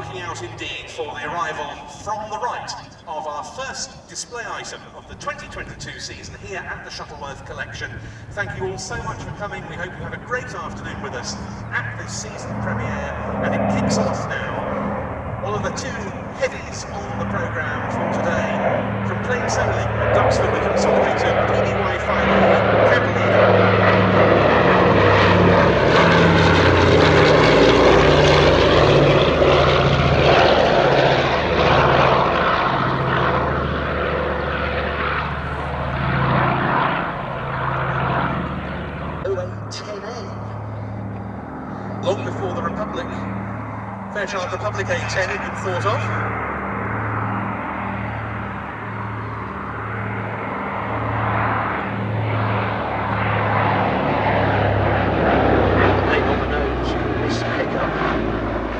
looking out indeed for the arrival from the right of our first display item of the 2022 season here at the Shuttleworth collection. Thank you all so much for coming. We hope you have a great afternoon with us at this season premiere, and it kicks off now. One of the two heavies on the programme for today, from plain sailing at Duxford, the Consolidated PBY-5A Catalina. Long before the Republic, Fairchild Republic A10 had been thought of. The name on the nose, this pickup,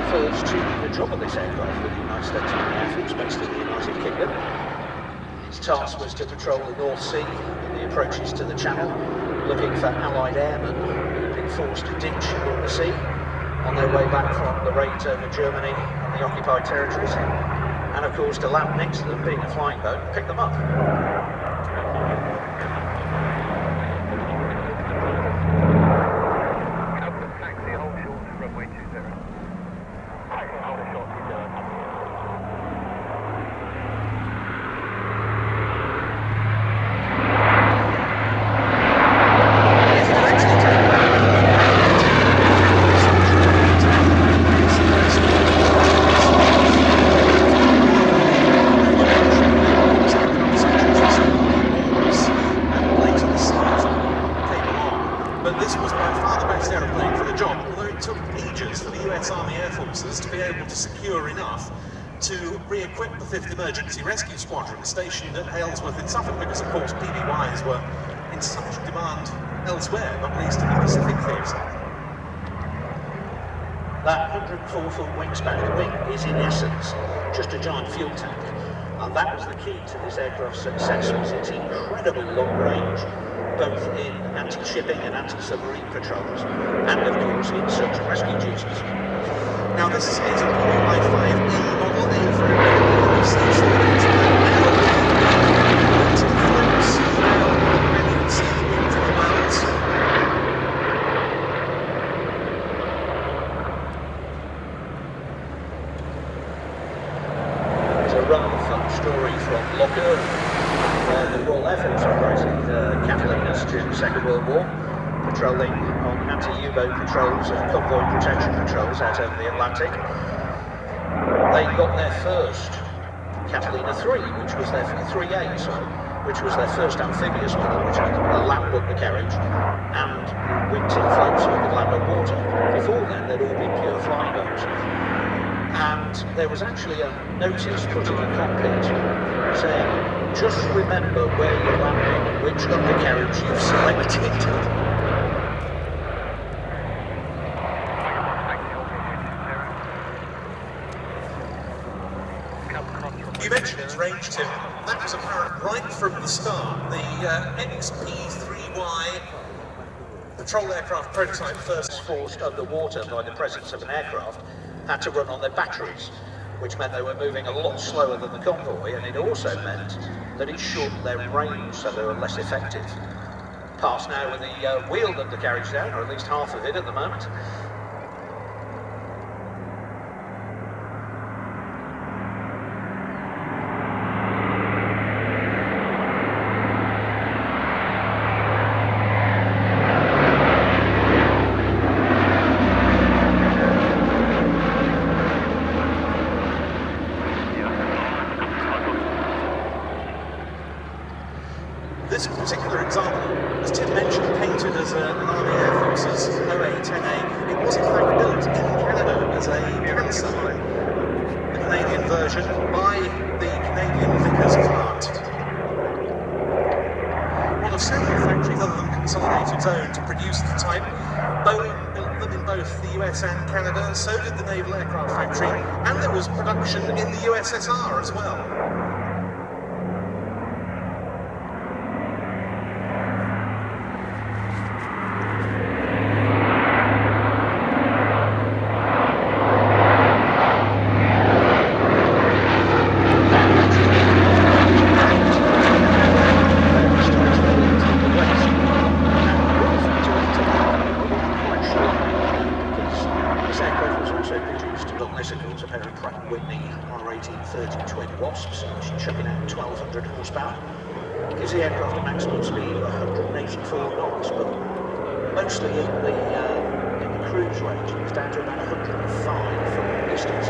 refers to the job of this aircraft with the United States Army Air Force based in the United Kingdom. Its task was to patrol the North Sea and the approaches to the Channel, looking for Allied airmen who had been forced to ditch in the sea on their way back from the raids over Germany and the occupied territories, and of course to land next to them, being a flying boat, and pick them up. Taxi, hold short, runway 20. Hold short, 20. But this was by far the best aeroplane for the job, although it took ages for the US Army Air Forces to be able to secure enough to re-equip the 5th Emergency Rescue Squadron stationed at Halesworth in Suffolk, because of course PBYs were in such demand elsewhere, not least in the Pacific theatre. That 104-foot wingspan of the wing is in essence just a giant fuel tank, and that was the key to this aircraft's success, was its incredible long range, both in anti-shipping and anti-submarine patrols, and of course in search and rescue duties. Now this is a PBY-5A model, A for American seats, and floats, and you can see the wing to the wells. It's a rather fun story from Locker, where the Royal Air Force operated Catalinas during the Second World War, patrolling on anti-U-boat patrols and convoy protection patrols out over the Atlantic. They got their first Catalina 3, which was their 3A, sorry, which was their first amphibious model, which had a land undercarriage and wingtip floats so it could land on water. Before then, they'd all been pure flying boats. And there was actually a notice put in the cockpit saying, just remember where you're landing and which undercarriage you've selected. You mentioned its range, Tim. That was apparent right from the start. The G-PBYA patrol aircraft prototype, first Forced underwater by the presence of an aircraft, had to run on their batteries, which meant they were moving a lot slower than the convoy, and it also meant that it shortened their range, so they were less effective. Pass now with the wheeled undercarriage down, or at least half of it at the moment. This particular example, as Tim mentioned, painted as an Army Air Forces OA-10A, it was in fact built in Canada as a Panzer, the Canadian version, by the Canadian Vickers plant. One of several factories other than Consolidated's own to produce the type. Boeing built them in both the US and Canada, so did the Naval Aircraft Factory, and there was production in the USSR as well. pair of Pratt & Whitney R1830 twin Wasps, which are chucking out 1200 horsepower. It gives the aircraft a maximum speed of 184 knots, but mostly in the cruise range. It's down to about 105 from distances.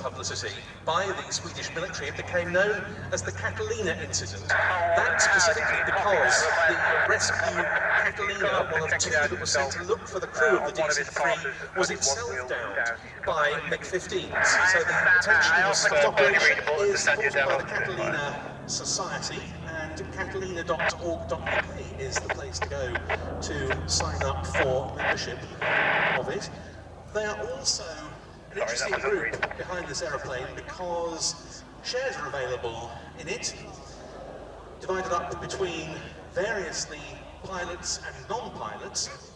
Publicity by the Swedish military, it became known as the Catalina incident. That specifically because the rescue Catalina, one of two that was sent to look for the crew of the DC-3, was itself downed by MiG-15s. So the attention of the operation is supported by the Catalina Society, and catalina.org.uk is the place to go to sign up for membership of it. They are also an interesting group behind this aeroplane because shares are available in it, divided up between variously pilots and non-pilots.